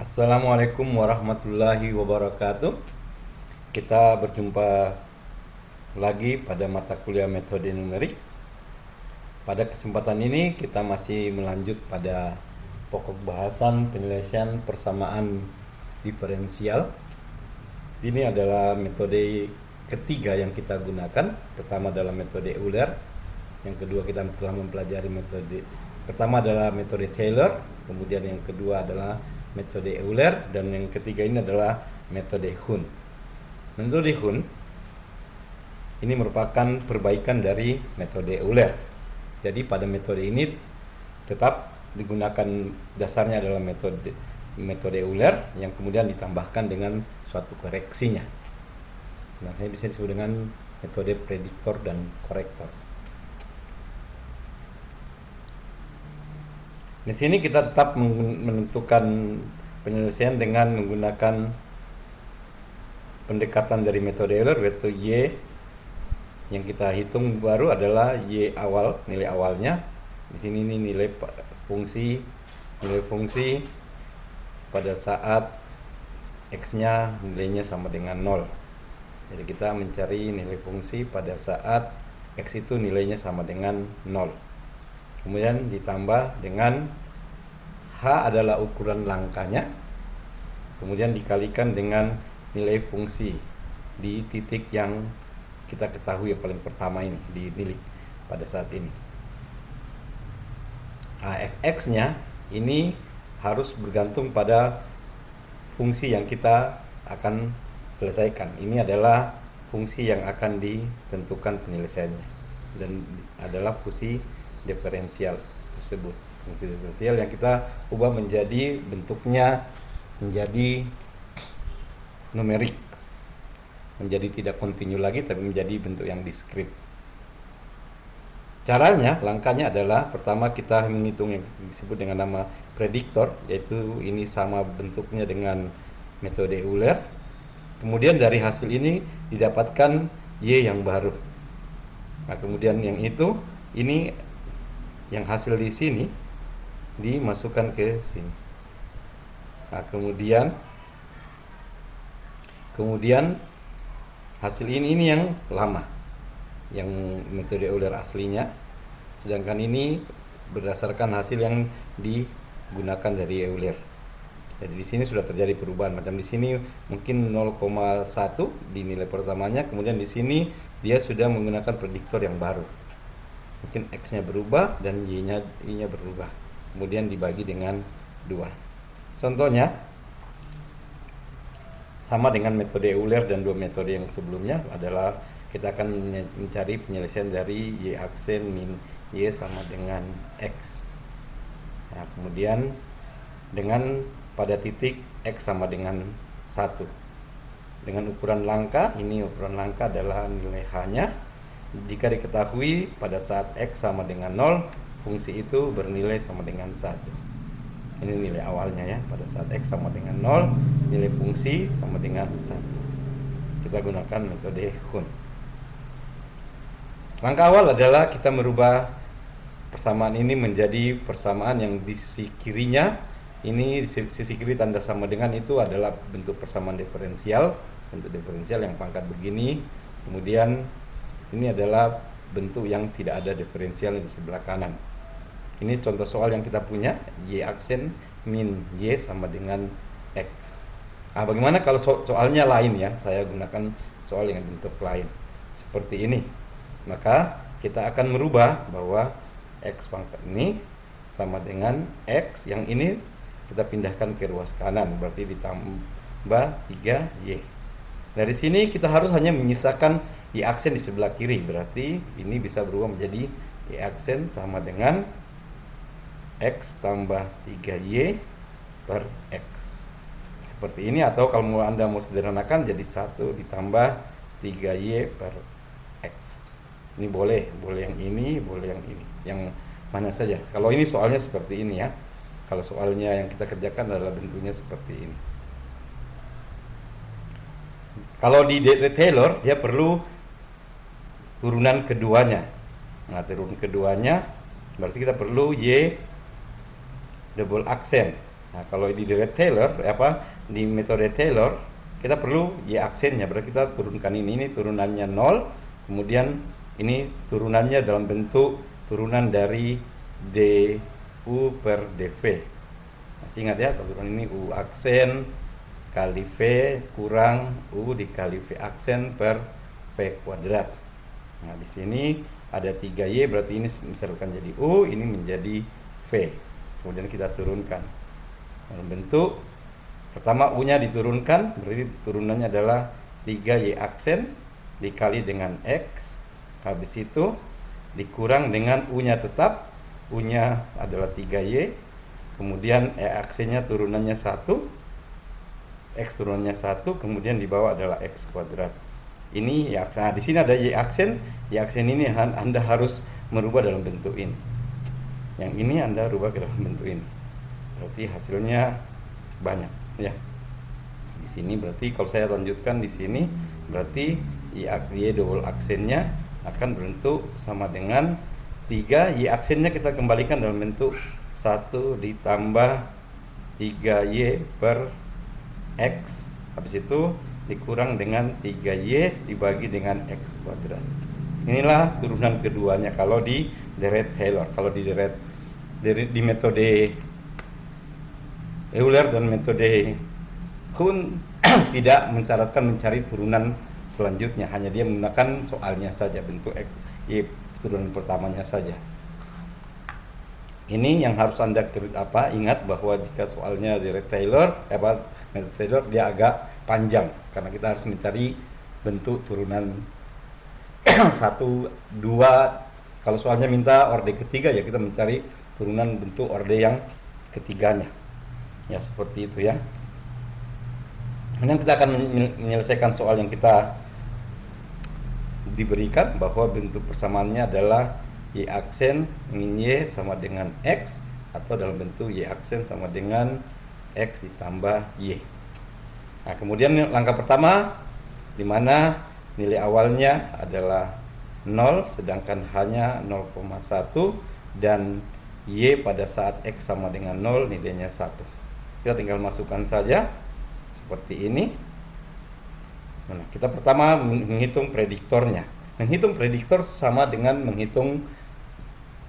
Assalamualaikum warahmatullahi wabarakatuh. Kita berjumpa lagi pada mata kuliah metode numerik. Pada kesempatan ini kita masih melanjut pada pokok bahasan penyelesaian persamaan diferensial. Ini adalah metode ketiga yang kita gunakan. Pertama adalah metode Euler. Yang kedua kita telah mempelajari metode pertama adalah metode Taylor, kemudian yang kedua adalah metode Euler, dan yang ketiga ini adalah metode Hun. Metode Hun ini merupakan perbaikan dari metode Euler. Jadi pada metode ini tetap digunakan dasarnya adalah metode Euler yang kemudian ditambahkan dengan suatu koreksinya. Nah, saya bisa disebut dengan metode prediktor dan korektor. Di sini kita tetap menentukan penyelesaian dengan menggunakan pendekatan dari metode Euler, yaitu Y yang kita hitung baru adalah Y awal, nilai awalnya. Di sini ini nilai fungsi pada saat X-nya nilainya sama dengan 0. Jadi kita mencari nilai fungsi pada saat X itu nilainya sama dengan 0. Kemudian ditambah dengan H adalah ukuran langkahnya, kemudian dikalikan dengan nilai fungsi di titik yang kita ketahui yang paling pertama ini, di nilai pada saat ini. Nah, fx-nya ini harus bergantung pada fungsi yang kita akan selesaikan. Ini adalah fungsi yang akan ditentukan penyelesaiannya dan adalah fungsi diferensial tersebut. Fungsi diferensial yang kita ubah menjadi bentuknya menjadi numerik, menjadi tidak kontinu lagi tapi menjadi bentuk yang diskrit. Caranya, langkahnya adalah pertama kita menghitung yang disebut dengan nama prediktor, yaitu ini sama bentuknya dengan metode Euler. Kemudian dari hasil ini didapatkan Y yang baru. Nah, kemudian yang itu ini yang hasil di sini dimasukkan ke sini. Nah, kemudian hasil ini yang lama, yang metode Euler aslinya, sedangkan ini berdasarkan hasil yang digunakan dari Euler. Jadi di sini sudah terjadi perubahan, macam di sini mungkin 0,1 di nilai pertamanya, kemudian di sini dia sudah menggunakan prediktor yang baru. Mungkin X-nya berubah dan Y-nya berubah. Kemudian dibagi dengan 2. Contohnya sama dengan metode Euler dan dua metode yang sebelumnya adalah kita akan mencari penyelesaian dari Y aksen min Y sama dengan X. Nah, kemudian dengan pada titik X sama dengan 1. Dengan ukuran langkah, ini ukuran langkah adalah nilai H-nya. Jika diketahui pada saat X sama dengan 0, fungsi itu bernilai sama dengan 1. Ini nilai awalnya ya, pada saat X sama dengan 0, nilai fungsi sama dengan 1. Kita gunakan metode Hun. Langkah awal adalah kita merubah persamaan ini menjadi persamaan yang di sisi kirinya, ini di sisi kiri tanda sama dengan itu adalah bentuk persamaan diferensial, bentuk diferensial yang pangkat begini. Kemudian ini adalah bentuk yang tidak ada diferensial di sebelah kanan. Ini contoh soal yang kita punya, Y aksen min Y sama dengan X. Nah, bagaimana kalau soalnya lain ya? Saya gunakan soal yang bentuk lain seperti ini. Maka kita akan merubah bahwa X pangkat ini sama dengan X, yang ini kita pindahkan ke ruas kanan, berarti ditambah 3Y. Dari sini kita harus hanya menyisakan Y aksen di sebelah kiri, berarti ini bisa berubah menjadi Y aksen sama dengan X tambah 3Y per X. Seperti ini, atau kalau Anda mau sederhanakan jadi 1 ditambah 3Y per X. Ini boleh yang ini, boleh yang ini. Yang mana saja. Kalau ini soalnya seperti ini ya. Kalau soalnya yang kita kerjakan adalah bentuknya seperti ini. Kalau di Taylor dia perlu turunan keduanya. Nah, turun keduanya berarti kita perlu Y double aksen. Nah, kalau di direct Taylor di metode Taylor kita perlu y aksennya, berarti kita turunkan ini turunannya 0, kemudian ini turunannya dalam bentuk turunan dari du per dv. Masih ingat ya, kalau turunan ini u aksen kali v kurang u dikali v aksen per v kuadrat. Nah, di sini ada 3y, berarti ini misalkan jadi u, ini menjadi v. Kemudian kita turunkan dalam bentuk pertama u-nya diturunkan, berarti turunannya adalah 3y aksen dikali dengan x, habis itu dikurang dengan u-nya tetap, u-nya adalah 3y, kemudian aksennya turunannya 1, x turunannya 1, kemudian di bawah adalah x kuadrat. Ini ya, di sini ada y aksen. Y aksen ini Anda harus merubah dalam bentuk ini. Yang ini Anda rubah ke dalam bentuk ini. Berarti hasilnya banyak ya. Di sini berarti kalau saya lanjutkan di sini berarti y double aksennya akan berbentuk sama dengan 3, y aksennya kita kembalikan dalam bentuk 1 ditambah 3y per x, habis itu dikurang dengan 3y dibagi dengan x kuadrat. Inilah turunan keduanya kalau di direct Taylor. Kalau di metode Euler dan metode Kuhn tidak mensyaratkan mencari turunan selanjutnya, hanya dia menggunakan soalnya saja, bentuk x, y turunan pertamanya saja. Ini yang harus Anda ingat, bahwa jika soalnya direct Taylor metode Taylor dia agak panjang karena kita harus mencari bentuk turunan 1, 2. Kalau soalnya minta orde ketiga ya kita mencari turunan bentuk orde yang ketiganya. Ya seperti itu ya. Kemudian kita akan menyelesaikan soal yang kita diberikan bahwa bentuk persamaannya adalah y aksen min y sama dengan x, atau dalam bentuk y aksen sama dengan x ditambah y. Nah, kemudian langkah pertama di mana nilai awalnya adalah 0 sedangkan hanya 0,1 dan y pada saat x sama dengan 0 nilainya 1. Kita tinggal masukkan saja seperti ini. Nah, kita pertama menghitung prediktornya. Menghitung prediktor sama dengan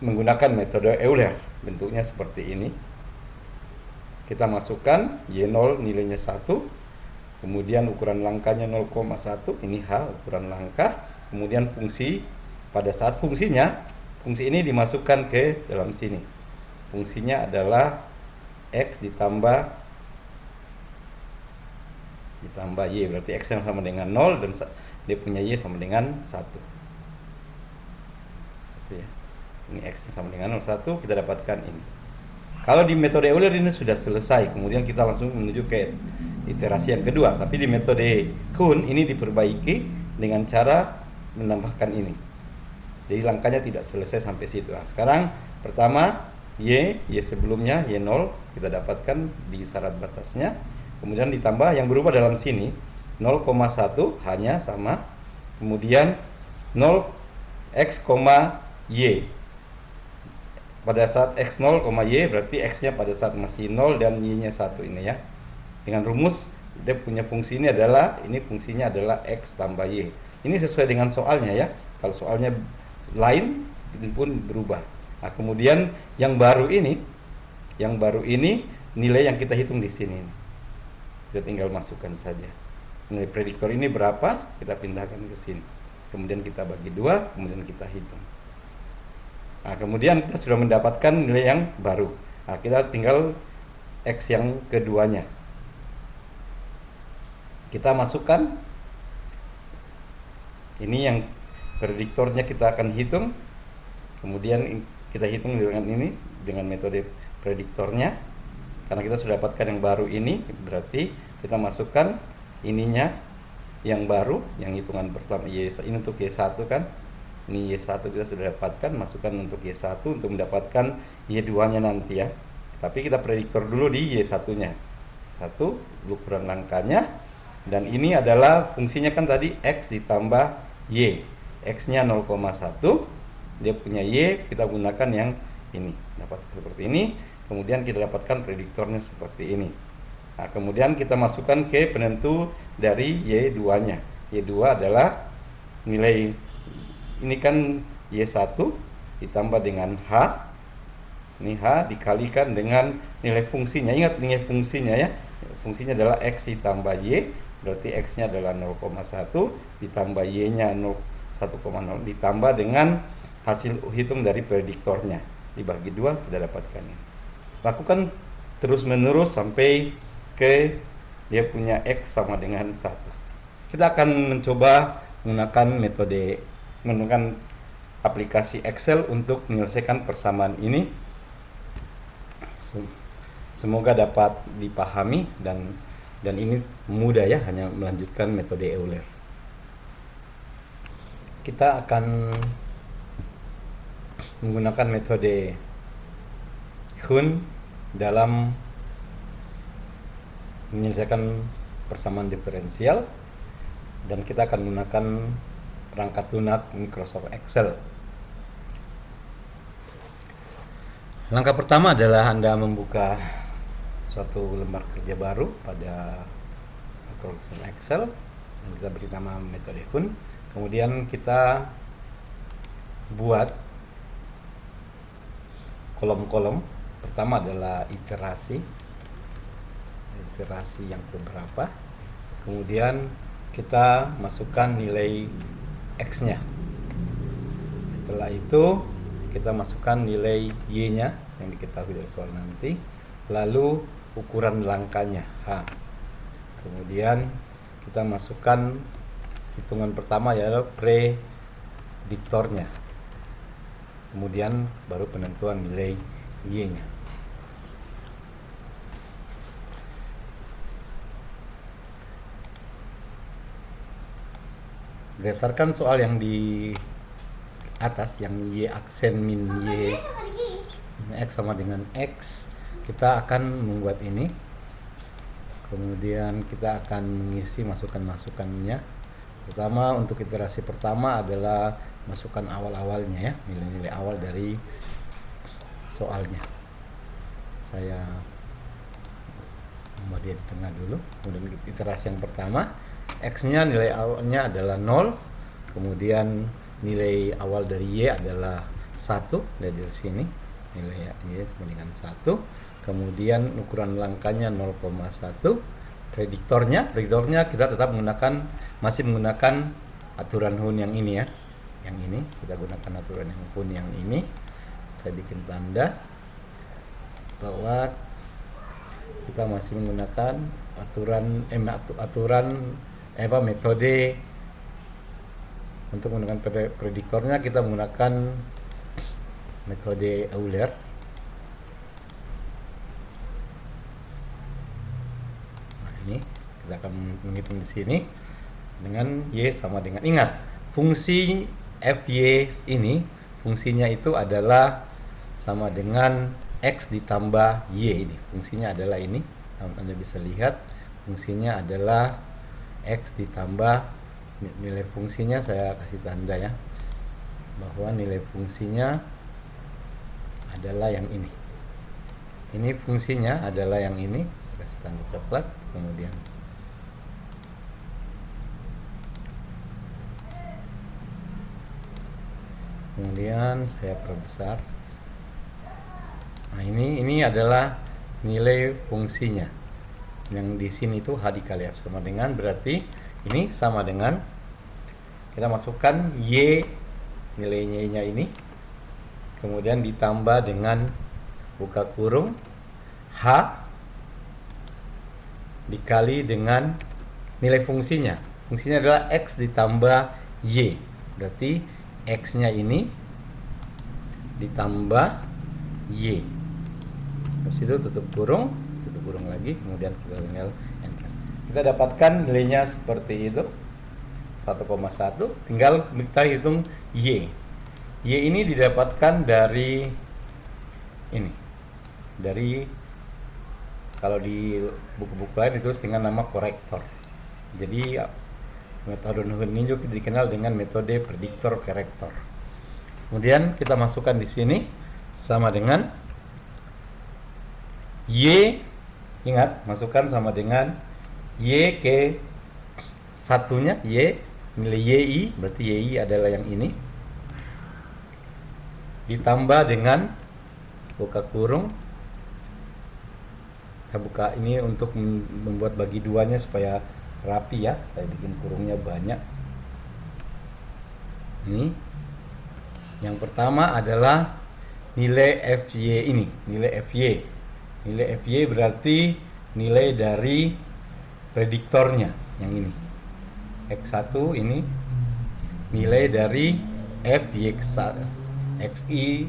menggunakan metode Euler. Bentuknya seperti ini. Kita masukkan y0 nilainya 1, kemudian ukuran langkahnya 0,1, ini h ukuran langkah, kemudian fungsi, pada saat fungsi ini dimasukkan ke dalam sini. Fungsinya adalah x ditambah y, berarti x yang sama dengan 0 dan dia punya y sama dengan 1 ya. Ini x yang sama dengan 0, 1, kita dapatkan ini. Kalau di metode Euler ini sudah selesai, kemudian kita langsung menuju ke iterasi yang kedua. Tapi di metode Kuhn ini diperbaiki dengan cara menambahkan ini. Jadi langkahnya tidak selesai sampai situ. Nah, sekarang pertama y sebelumnya y0 kita dapatkan di syarat batasnya. Kemudian ditambah yang berubah dalam sini 0,1 hanya sama. Kemudian 0 x, y. Pada saat x 0, y berarti x-nya pada saat masih 0 dan y-nya 1 ini ya. Dengan rumus dia punya fungsi ini fungsinya adalah x tambah y. Ini sesuai dengan soalnya ya. Kalau soalnya lain itu pun berubah. Nah, kemudian yang baru ini nilai yang kita hitung di sini. Kita tinggal masukkan saja. Nilai prediktor ini berapa? Kita pindahkan ke sini. Kemudian kita bagi 2, kemudian kita hitung. Nah, kemudian kita sudah mendapatkan nilai yang baru. Nah, kita tinggal x yang keduanya. Kita masukkan. Ini yang prediktornya kita akan hitung. Kemudian kita hitung dengan metode prediktornya. Karena kita sudah dapatkan yang baru ini, berarti kita masukkan ininya yang baru, yang hitungan pertama y ini untuk y1 kan. Ini Y1 kita sudah dapatkan, masukkan untuk Y1 untuk mendapatkan Y2 nya nanti ya. Tapi kita prediktor dulu di Y1 nya 1 ukuran langkahnya. Dan ini adalah fungsinya kan tadi X ditambah Y. X nya 0,1, dia punya Y, kita gunakan yang ini, dapat seperti ini. kemudian kita dapatkan prediktornya seperti ini. Nah, kemudian kita masukkan ke penentu dari Y2-nya. Y2 adalah nilai, ini kan Y1 ditambah dengan H. Ini H dikalikan dengan nilai fungsinya. Ingat nilai fungsinya ya. Fungsinya adalah X ditambah Y. Berarti X-nya adalah 0,1 ditambah Y-nya 1,0 ditambah dengan hasil hitung dari prediktornya. Dibagi 2 kita dapatkan ini. Lakukan terus menerus sampai ke dia punya X sama dengan 1. Kita akan mencoba menggunakan aplikasi Excel untuk menyelesaikan persamaan ini. Semoga dapat dipahami dan ini mudah ya, hanya melanjutkan metode Euler. Kita akan menggunakan metode Hun dalam menyelesaikan persamaan diferensial, dan kita akan menggunakan perangkat lunak Microsoft Excel. Langkah pertama adalah Anda membuka suatu lembar kerja baru pada Microsoft Excel dan kita beri nama metode Hun. Kemudian kita buat kolom-kolom. Pertama adalah iterasi yang keberapa. Kemudian kita masukkan nilai X-nya. Setelah itu kita masukkan nilai Y-nya yang diketahui dari soal nanti, lalu ukuran langkahnya H. Kemudian kita masukkan hitungan pertama yaitu prediktornya. Kemudian baru penentuan nilai Y-nya. Berdasarkan soal yang di atas, yang Y aksen min Y X sama dengan X, kita akan membuat ini. Kemudian kita akan mengisi masukan-masukannya. Pertama, untuk iterasi pertama adalah masukkan awal-awalnya ya, nilai-nilai awal dari soalnya. Saya membuat dia di tengah dulu. Kemudian iterasi yang pertama, X-nya nilai awalnya adalah 0. Kemudian nilai awal dari Y adalah 1 dari sini, nilai Y sama dengan 1. Kemudian ukuran langkahnya 0,1. Prediktornya kita tetap masih menggunakan aturan Hun yang ini ya. Yang ini kita gunakan aturan yang Hun yang ini. Saya bikin tanda bahwa kita masih menggunakan metode. Untuk menggunakan prediktornya kita menggunakan metode Euler. Nah, ini kita akan menghitung di sini dengan Y sama dengan, ingat fungsi Fy ini fungsinya itu adalah sama dengan X ditambah Y. Ini fungsinya adalah ini, Anda bisa lihat fungsinya adalah X ditambah nilai fungsinya, saya kasih tanda ya, bahwa nilai fungsinya adalah yang ini. Ini fungsinya adalah yang ini, saya kasih tanda coklat. Kemudian saya perbesar. Nah, ini adalah nilai fungsinya. Yang di sini itu H dikali F sama dengan, berarti ini sama dengan, kita masukkan Y, nilai Y-nya ini, kemudian ditambah dengan buka kurung H dikali dengan nilai fungsinya. Fungsinya adalah X ditambah Y, berarti X-nya ini ditambah Y. Terus itu tutup kurung lagi, kemudian kita tinggal enter. Kita dapatkan nilainya seperti itu, 1,1. Tinggal kita hitung Y. Y ini didapatkan dari ini. Dari, kalau di buku-buku lain ditulis dengan nama korektor. Jadi metode Hun ini juga dikenal dengan metode prediktor korektor. Kemudian kita masukkan di sini sama dengan Y, ingat, masukkan sama dengan Y ke satunya, Y, nilai YI, berarti YI adalah yang ini, ditambah dengan buka kurung. Saya buka ini untuk membuat bagi duanya supaya rapi ya, saya bikin kurungnya banyak. Ini yang pertama adalah nilai FY ini, nilai FY. Nilai FY berarti nilai dari prediktornya yang ini. X1 ini nilai dari FY XI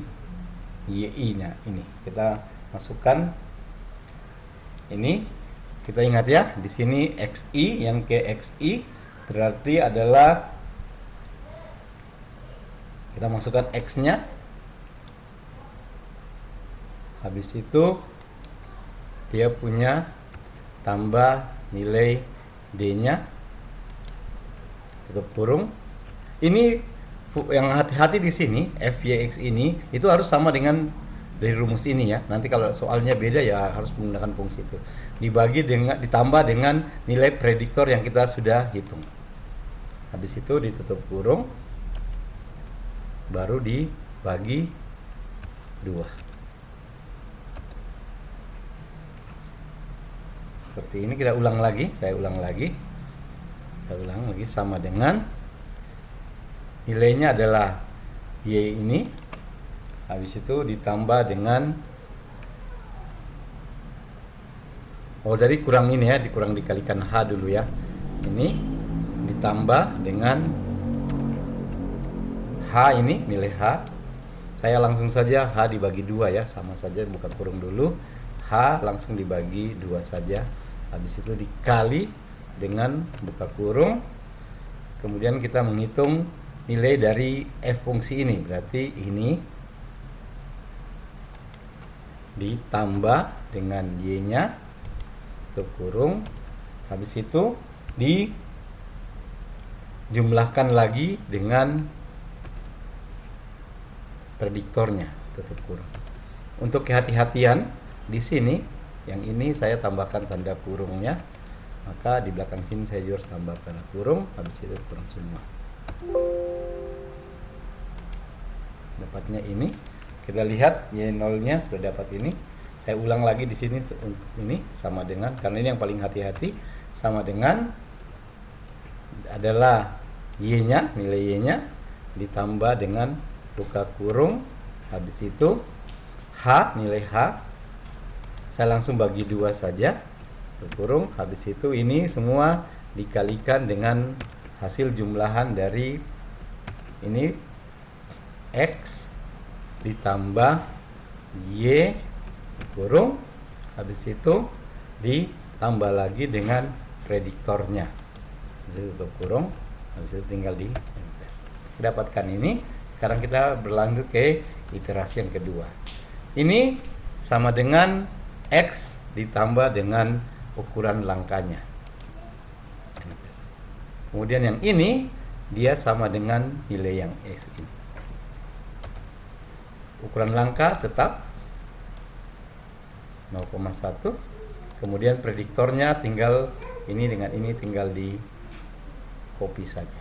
YI-nya ini. Kita masukkan ini. Kita ingat ya, di sini XI yang ke XI berarti adalah kita masukkan X-nya. Habis itu dia punya tambah nilai D-nya, tutup kurung. Ini yang hati-hati di sini, FYX ini itu harus sama dengan dari rumus ini ya. Nanti kalau soalnya beda ya harus menggunakan fungsi itu. Ditambah dengan nilai prediktor yang kita sudah hitung. Habis itu ditutup kurung, baru dibagi 2. Seperti ini. Kita ulang lagi, saya ulang lagi sama dengan nilainya adalah Y ini, habis itu ditambah dengan dari kurang ini ya, dikurang dikalikan H dulu ya, ini ditambah dengan H ini, nilai H. Saya langsung saja H dibagi 2 ya, sama saja, buka kurung dulu, H langsung dibagi 2 saja. Habis itu dikali dengan buka kurung, kemudian kita menghitung nilai dari F fungsi ini, berarti ini ditambah dengan Y-nya, tutup kurung, habis itu dijumlahkan lagi dengan prediktornya, tutup kurung. Untuk kehati-hatian di sini, yang ini saya tambahkan tanda kurungnya, maka di belakang sini saya juga harus tambahkan kurung, habis itu kurung semua. Dapatnya ini, kita lihat Y0 nya sudah dapat ini. Saya ulang lagi di sini untuk ini sama dengan, karena ini yang paling hati-hati, sama dengan adalah Y nya, nilai Y nya ditambah dengan buka kurung, habis itu H, nilai H saya langsung bagi 2 saja, kurung, habis itu ini semua dikalikan dengan hasil jumlahan dari ini X ditambah Y kurung, habis itu ditambah lagi dengan prediktornya, tutup kurung, habis itu tinggal di enter. Dapatkan ini. Sekarang kita berlanjut ke iterasi yang kedua. Ini sama dengan X ditambah dengan ukuran langkahnya. Kemudian yang ini dia sama dengan nilai yang X ini. Ukuran langkah tetap 0,1. Kemudian prediktornya tinggal ini dengan ini tinggal di copy saja.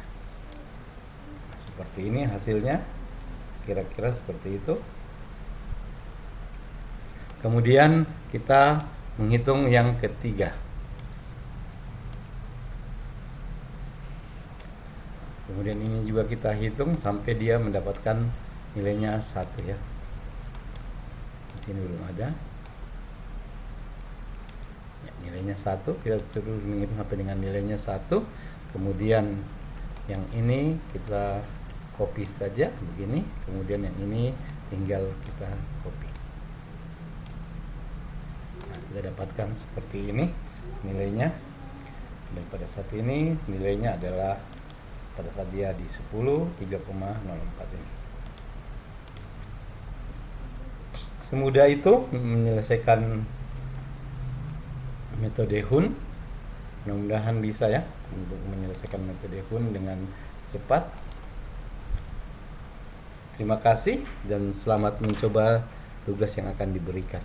Seperti ini hasilnya, kira-kira seperti itu. Kemudian kita menghitung yang ketiga. Kemudian ini juga kita hitung sampai dia mendapatkan nilainya 1 ya. Di sini belum ada. Ya, nilainya 1, kita suruh menghitung sampai dengan nilainya 1. Kemudian yang ini kita copy saja begini, kemudian yang ini tinggal kita copy. Kita dapatkan seperti ini nilainya, dan pada saat ini nilainya adalah pada saat dia di 10 3,04 ini. Semudah itu menyelesaikan metode Hun. Mudah-mudahan bisa ya untuk menyelesaikan metode Hun dengan cepat. Terima kasih dan selamat mencoba tugas yang akan diberikan.